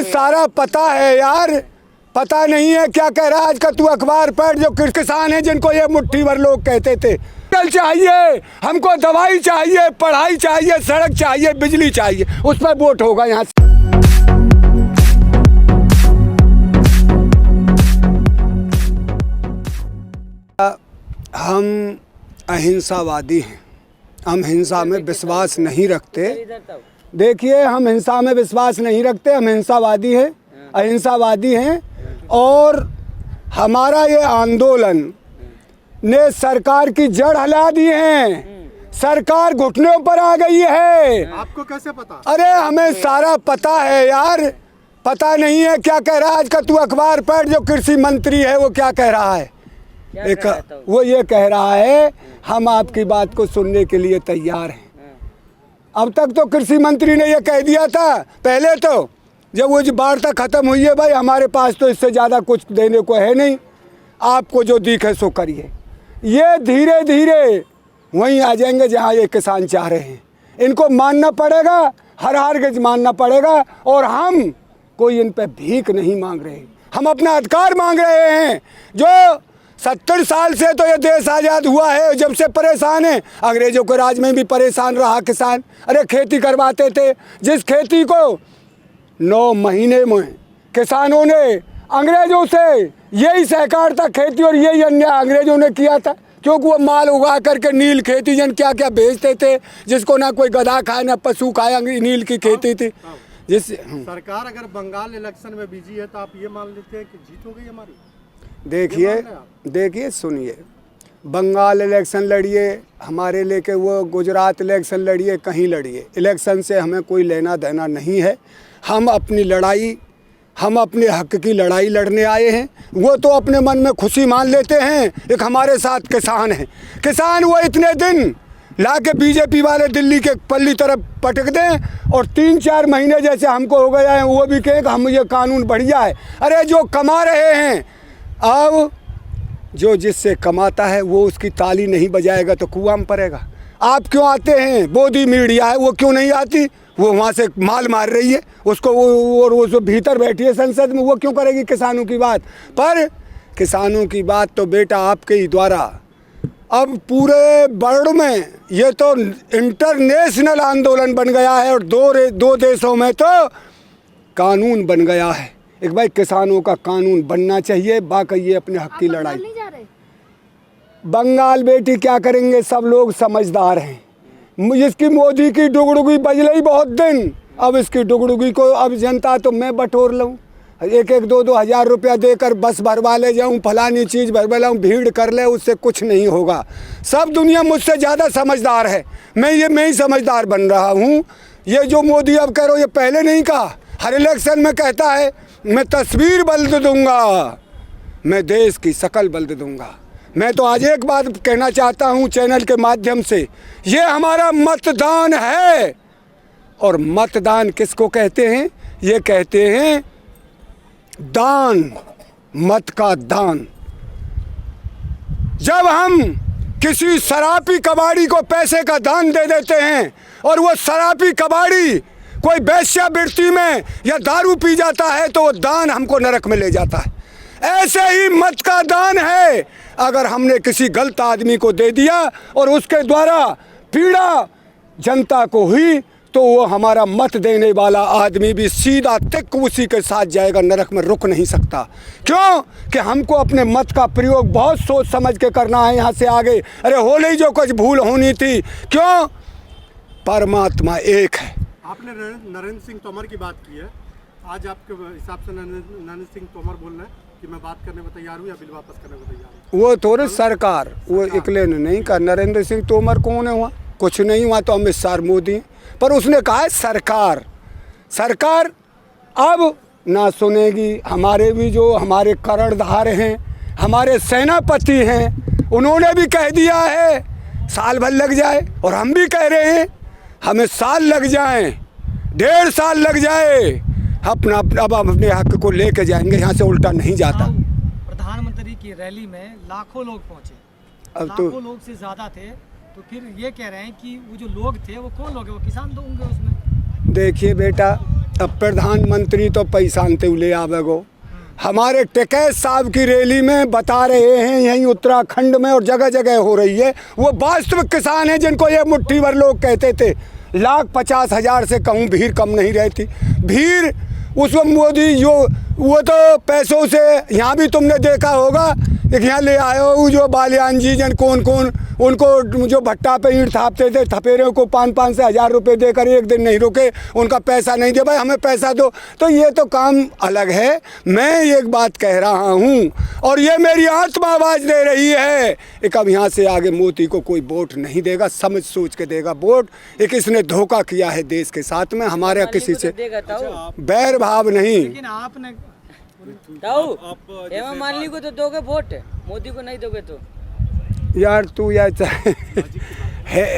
सारा पता है यार, पता नहीं है क्या कह रहा है। आज का तू अखबार पढ़, जो किसान है जिनको ये मुट्ठी भर लोग कहते थे। चाहिए हमको, दवाई चाहिए, पढ़ाई चाहिए, सड़क चाहिए, बिजली चाहिए, उस पर वोट होगा यहाँ से। हम अहिंसावादी हैं, हम हिंसा में विश्वास नहीं रखते। देखिए, हम हिंसा में विश्वास नहीं रखते, हम हिंसावादी हैं, अहिंसावादी हैं। और हमारा ये आंदोलन ने सरकार की जड़ हिला दी है। सरकार घुटनों पर आ गई है। आपको कैसे पता? अरे हमें सारा पता है यार, पता नहीं है क्या कह रहा है। आज का तू अखबार पढ़, जो कृषि मंत्री है वो क्या कह रहा है। वो ये कह रहा है हम आपकी बात को सुनने के लिए तैयार हैं। अब तक तो कृषि मंत्री ने ये कह दिया था पहले, तो जब वो जो वार्ता खत्म हुई है, भाई हमारे पास तो इससे ज़्यादा कुछ देने को है नहीं, आपको जो दिखे सो करिए। ये धीरे धीरे वहीं आ जाएंगे जहाँ ये किसान चाह रहे हैं। इनको मानना पड़ेगा, हार के मानना पड़ेगा। और हम कोई इन पे भीख नहीं मांग रहे, हम अपना अधिकार मांग रहे हैं। जो 70 साल से तो ये देश आज़ाद हुआ है, जब से परेशान है। अंग्रेज़ों के राज में भी परेशान रहा किसान। अरे खेती करवाते थे, जिस खेती को 9 महीने में किसानों ने अंग्रेज़ों से यही सहकार था खेती, और यही अन्याय अंग्रेज़ों ने किया था। क्योंकि वो माल उगा करके नील खेती जन क्या क्या बेचते थे, जिसको ना कोई गधा खाए ना पशु खाए, नील की खेती थी। जिस सरकार अगर बंगाल इलेक्शन में बिजी है तो आप ये मान लेते हैं कि जीत हो गई हमारी? देखिए सुनिए, बंगाल इलेक्शन लड़िए, हमारे लेके वो गुजरात इलेक्शन लड़िए, कहीं लड़िए, इलेक्शन से हमें कोई लेना देना नहीं है। हम अपनी लड़ाई, हम अपने हक की लड़ाई लड़ने आए हैं। वो तो अपने मन में खुशी मान लेते हैं। एक हमारे साथ किसान हैं, किसान वो इतने दिन ला के बीजेपी वाले दिल्ली के पल्ली तरफ पटक दें, और 3-4 महीने जैसे हमको हो गया है, वो भी कहें कि हम ये कानून बढ़िया है। अरे जो कमा रहे हैं, अब जो जिससे कमाता है वो उसकी ताली नहीं बजाएगा तो कुआं में पड़ेगा। आप क्यों आते हैं? मोदी मीडिया है, वो क्यों नहीं आती? वो वहाँ से माल मार रही है उसको, वो जो भीतर बैठी है संसद में, वो क्यों करेगी किसानों की बात? पर किसानों की बात तो बेटा आपके ही द्वारा अब पूरे वर्ल्ड में ये तो इंटरनेशनल आंदोलन बन गया है, और दो देशों में तो कानून बन गया है। एक भाई किसानों का कानून बनना चाहिए, बाकी ये अपने हक की लड़ाई। बंगाल बेटी क्या करेंगे, सब लोग समझदार हैं। इसकी मोदी की डुगडुगी बज रही बहुत दिन, अब इसकी डुगडुगी को अब जनता तो मैं बटोर लूँ, 1-2 हज़ार रुपया देकर बस भरवा ले जाऊँ, फलानी चीज़ भरवा लाऊँ, भीड़ कर ले, उससे कुछ नहीं होगा। सब दुनिया मुझसे ज़्यादा समझदार है, मैं ही समझदार बन रहा हूँ। ये जो मोदी अब करो, ये पहले नहीं कहा, हर इलेक्शन में कहता है मैं तस्वीर बदल दूंगा, मैं देश की शकल बदल दूंगा। मैं तो आज एक बात कहना चाहता हूं चैनल के माध्यम से, ये हमारा मतदान है। और मतदान किसको कहते हैं? ये कहते हैं दान, मत का दान। जब हम किसी शराबी कबाड़ी को पैसे का दान दे देते हैं, और वो शराबी कबाड़ी कोई वेश्यावृत्ति में या दारू पी जाता है, तो वो दान हमको नरक में ले जाता है। ऐसे ही मत का दान है, अगर हमने किसी गलत आदमी को दे दिया और उसके द्वारा पीड़ा जनता को हुई, तो वो हमारा मत देने वाला आदमी भी सीधा तिक उसी के साथ जाएगा, नरक में रुक नहीं सकता। क्यों कि हमको अपने मत का प्रयोग बहुत सोच समझ के करना है यहाँ से आगे। अरे हो नहीं जो कुछ भूल होनी थी, क्यों? परमात्मा एक है। आपने नरेंद्र सिंह तोमर की बात की है, आज आपके हिसाब से नरेंद्र सिंह तोमर बोल रहे हैं कि मैं बात करने को तैयार हूँ या बिल वापस करने को तैयार हूँ। वो थोड़े सरकार, वो इकले ने नहीं कहा। नरेंद्र सिंह तोमर कौन है? हुआ कुछ नहीं हुआ, तो अमित शाह मोदी, पर उसने कहा है सरकार अब ना सुनेगी। हमारे भी जो हमारे कर्णधार हैं, हमारे सेनापति हैं, उन्होंने भी कह दिया है साल भर लग जाए, और हम भी कह रहे हैं हमें साल लग जाए, 1.5 साल लग जाए, अब अपने हक को लेके जाएंगे, यहाँ से उल्टा नहीं जाता। प्रधानमंत्री की रैली में लाखों लोग पहुंचे, अब तो लाखों लोग से ज़्यादा थे, तो फिर ये कह रहे हैं कि वो जो लोग थे वो कौन लोग हैं? वो किसान तो होंगे उसमें। देखिए बेटा, अब प्रधानमंत्री तो पैसा अंते ले आवेगो। हमारे टिकैत साहब की रैली में बता रहे हैं यहीं उत्तराखंड में और जगह जगह हो रही है। वो वास्तविक किसान हैं जिनको ये मुट्ठी भर लोग कहते थे 1,50,000 से कहूँ भीड़ कम नहीं रहती। भीड़ उस वक्त मोदी जो वो तो पैसों से, यहाँ भी तुमने देखा होगा एक यहाँ ले आए हो जो बालियान जी जन कौन उनको जो भट्टा पे ईंट थापते थे थपेरे को 500 से 1,000 रुपये देकर एक दिन नहीं रुके, उनका पैसा नहीं दे भाई हमें पैसा दो। तो ये तो काम अलग है। मैं एक बात कह रहा हूँ और ये मेरी आत्मा आवाज़ दे रही है कि अब यहाँ से आगे मोदी को कोई वोट नहीं देगा, समझ सोच के देगा वोट। एक इसने धोखा किया है देश के साथ में, हमारे किसी से बैर भाव नहीं। लेकिन आपने हेमा मालिनी को तो दोगे वोट, मोदी को नहीं दोगे तो यार तू या चाहे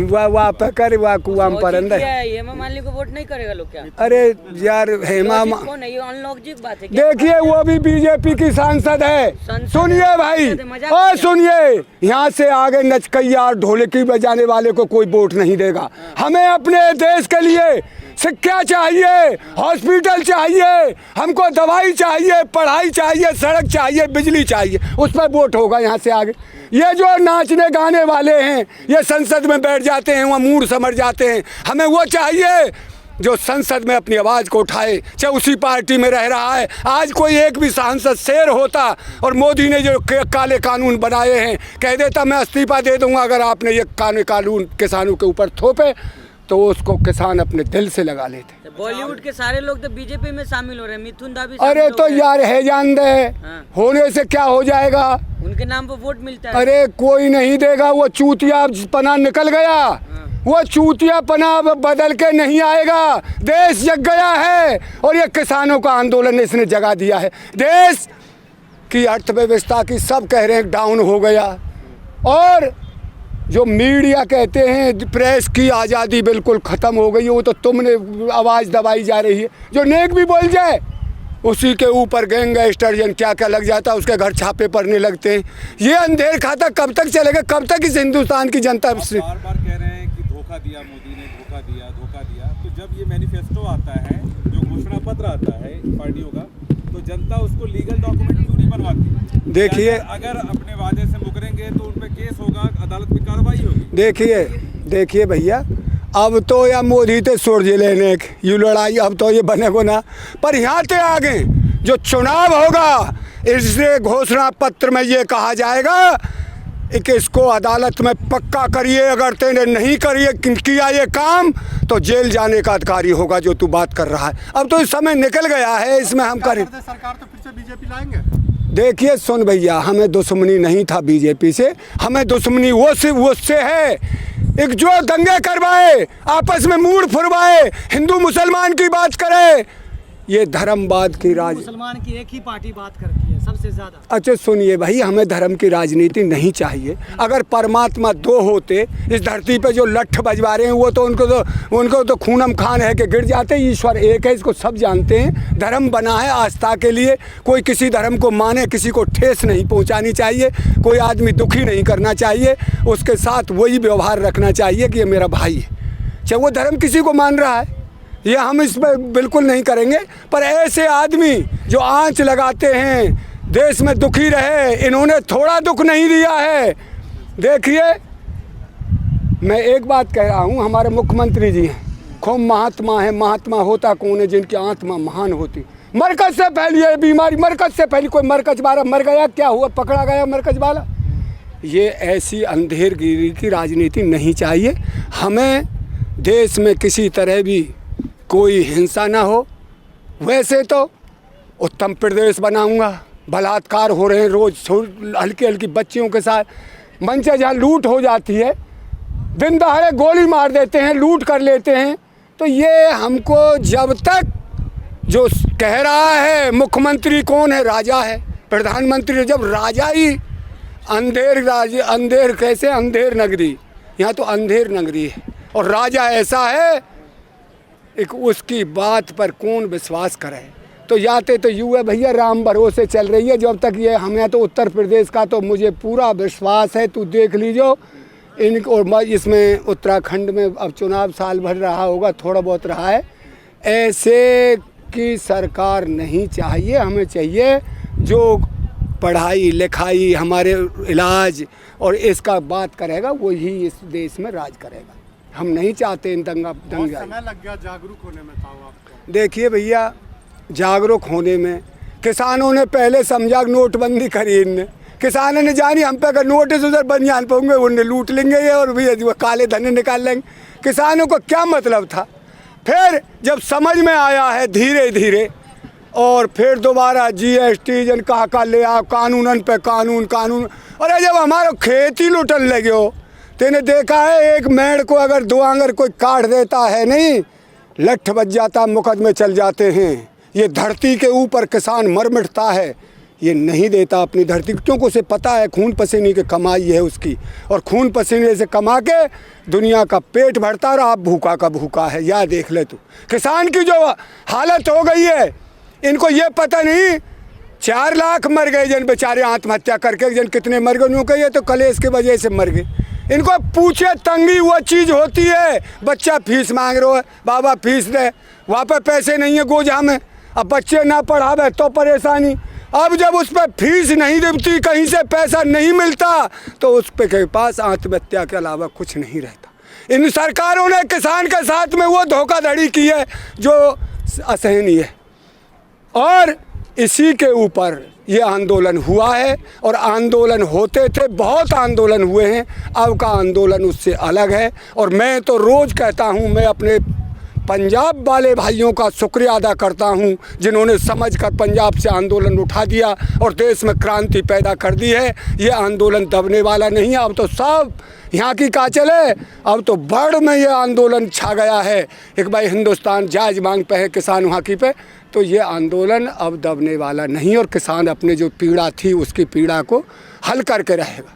वाह पकड़ वाह कुआं पर अंदर हेमा मालिनी को वोट नहीं करेगा लोग क्या? अरे यार हेमा कौन है? ये अनलॉजिक बात है। देखिए वो भी बीजेपी की सांसद है। सुनिए भाई और सुनिए, यहाँ से आगे नचकैया और ढोलकी बजाने वाले को कोई वोट नहीं देगा। हमें अपने देश के लिए शिक्षा चाहिए, हॉस्पिटल चाहिए, हमको दवाई चाहिए, पढ़ाई चाहिए, सड़क चाहिए, बिजली चाहिए, उस पर वोट होगा यहाँ से आगे। ये जो नाचने गाने वाले हैं ये संसद में बैठ जाते हैं, वहाँ मूड समझ जाते हैं। हमें वो चाहिए जो संसद में अपनी आवाज़ को उठाए, चाहे उसी पार्टी में रह रहा है। आज कोई एक भी सांसद शेर होता और मोदी ने जो काले कानून बनाए हैं कह देता मैं इस्तीफा दे दूंगा अगर आपने ये काले कानून किसानों के ऊपर थोपे, तो उसको किसान अपने दिल से लगा लेते। बॉलीवुड के सारे लोग तो बीजेपी में शामिल हो रहे हैं, मिथुन दा भी। अरे तो यार है जान दे, होने से क्या हो जाएगा? उनके नाम पर वोट मिलता है। अरे कोई नहीं देगा, वो चूतिया पना निकल गया, वो चूतिया पना बदल के नहीं आएगा। देश जग गया है और ये किसानों का आंदोलन इसने जगा दिया है। देश की अर्थव्यवस्था की सब कह रहे हैं डाउन हो गया, और जो मीडिया कहते हैं प्रेस की आज़ादी बिल्कुल ख़त्म हो गई है, वो तो तुमने आवाज़ दबाई जा रही है। जो नेक भी बोल जाए उसी के ऊपर गैंगस्टर जन क्या क्या लग जाता है, उसके घर छापे पड़ने लगते हैं। ये अंधेर खाता कब तक चलेगा? कब तक इस हिंदुस्तान की जनता से बार बार कह रहे हैं कि धोखा दिया मोदी ने, धोखा दिया। तो जब ये मैनिफेस्टो आता है, जो घोषणा पत्र आता है पार्टियों का, तो जनता उसको लीगल डॉक्यूमेंट क्यों नहीं बनवाती? देखिए अगर अपने वादे से मुकरेंगे तो उन पे केस होगा, अदालत में कार्रवाई होगी। देखिए भैया, अब तो या मोदी ते सूर्य लेने यू लड़ाई अब तो ये बनेगो ना, पर यहाँ ते आगे जो चुनाव होगा इससे घोषणा पत्र में ये कहा जाएगा कि इसको अदालत में पक्का करिए, अगर तेने नहीं किया ये काम तो जेल जाने का अधिकारी होगा जो तू बात कर रहा है। अब तो इस समय निकल गया है, इसमें हम करें। सरकार तो फिर से बीजेपी लाएंगे। देखिए सुन भैया, हमें दुश्मनी नहीं था बीजेपी से, हमें दुश्मनी वो से है एक जो दंगे करवाए, आपस में मूड फुरवाए, हिंदू मुसलमान की बात करे, ये धर्मवाद की मुसलमान की एक ही पार्टी बात करती है सबसे ज्यादा। अच्छा सुनिए भाई, हमें धर्म की राजनीति नहीं चाहिए। अगर परमात्मा दो होते इस धरती पे जो लठ बजवा रहे हैं वो तो उनको तो खूनम खान है कि गिर जाते। ईश्वर एक है, इसको सब जानते हैं। धर्म बना है आस्था के लिए, कोई किसी धर्म को माने, किसी को ठेस नहीं पहुंचानी चाहिए, कोई आदमी दुखी नहीं करना चाहिए, उसके साथ वही व्यवहार रखना चाहिए कि ये मेरा भाई है, चाहे वो धर्म किसी को मान रहा है। ये हम इस पर बिल्कुल नहीं करेंगे, पर ऐसे आदमी जो आंच लगाते हैं देश में दुखी रहे, इन्होंने थोड़ा दुख नहीं दिया है। देखिए मैं एक बात कह रहा हूँ, हमारे मुख्यमंत्री जी हैं, खूब महात्मा है। महात्मा होता कौन है? जिनकी आत्मा महान होती। मरकज से फैली है बीमारी, मरकज से फैली। कोई मरकज वाला मर गया, क्या हुआ? पकड़ा गया मरकज वाला। ये ऐसी अंधेरगिरी की राजनीति नहीं चाहिए हमें। देश में किसी तरह भी कोई हिंसा ना हो। वैसे तो उत्तम प्रदेश बनाऊंगा, बलात्कार हो रहे हैं रोज़ हल्की हल्की बच्चियों के साथ, मंच जहाँ लूट हो जाती है, दिन दहाड़े गोली मार देते हैं, लूट कर लेते हैं। तो ये हमको जब तक जो कह रहा है मुख्यमंत्री कौन है? राजा है, प्रधानमंत्री। जब राजा ही अंधेर कैसे अंधेर नगरी, यहाँ तो अंधेर नगरी है और राजा ऐसा है, एक उसकी बात पर कौन विश्वास करे? तो जाते तो यूँ है भैया, राम भरोसे चल रही है जब तक ये। हमें तो उत्तर प्रदेश का तो मुझे पूरा विश्वास है, तू देख लीजिए इन। और इसमें उत्तराखंड में अब चुनाव साल भर रहा होगा, थोड़ा बहुत रहा है, ऐसे की सरकार नहीं चाहिए। हमें चाहिए जो पढ़ाई लिखाई, हमारे इलाज और इसका बात करेगा वही इस देश में राज करेगा। हम नहीं चाहते इन बहुत दंगा। समय लग गया जागरूक होने में था आपको। देखिए भैया, जागरूक होने में किसानों ने पहले समझा नोटबंदी करी, इनने किसानों ने जानी हम पे अगर नोटिस उधर बनियान पाऊंगे उन्हें लूट लेंगे ये और भी काले धन निकाल लेंगे। किसानों को क्या मतलब था। फिर जब समझ में आया है धीरे धीरे, और फिर दोबारा GST जन कहा ले आओ, कानूनन पे कानून। अरे जब हमारा खेती लुटन लगे हो, तेने देखा है एक मेड़ को अगर 2 आंगर कोई काट देता है नहीं, लठ बज जाता, मुकदमे चल जाते हैं। ये धरती के ऊपर किसान मर मिटता है, ये नहीं देता अपनी धरती को, क्योंकि उसे पता है खून पसीने की कमाई है उसकी, और खून पसीने से कमा के दुनिया का पेट भरता रहा, भूखा का भूखा है। या देख ले तू किसान की जो हालत हो गई है, इनको ये पता नहीं 4 लाख मर गए जन बेचारे आत्महत्या करके, जन कितने मर गए उनको ये तो कलेश की वजह से मर गए। इनको पूछे तंगी वो चीज़ होती है, बच्चा फीस मांग रहा है, बाबा फीस दे, वहाँ पर पैसे नहीं है गोजा में, अब बच्चे ना पढ़ावे तो परेशानी। अब जब उस पर फीस नहीं देती, कहीं से पैसा नहीं मिलता, तो उस पे के पास आत्महत्या के अलावा कुछ नहीं रहता। इन सरकारों ने किसान के साथ में वो धोखाधड़ी की है जो असहनीय है, और इसी के ऊपर ये आंदोलन हुआ है। और आंदोलन होते थे, बहुत आंदोलन हुए हैं, अब का आंदोलन उससे अलग है। और मैं तो रोज़ कहता हूँ, मैं अपने पंजाब वाले भाइयों का शुक्रिया अदा करता हूं, जिन्होंने समझकर पंजाब से आंदोलन उठा दिया और देश में क्रांति पैदा कर दी है। ये आंदोलन दबने वाला नहीं है। अब तो सब यहाँ की का चले, अब तो बड़ में ये आंदोलन छा गया है। एक भाई हिंदुस्तान जायज मांग पे है किसान वहाँ की पे, तो ये आंदोलन अब दबने वाला नहीं, और किसान अपने जो पीड़ा थी उसकी पीड़ा को हल करके रहेगा।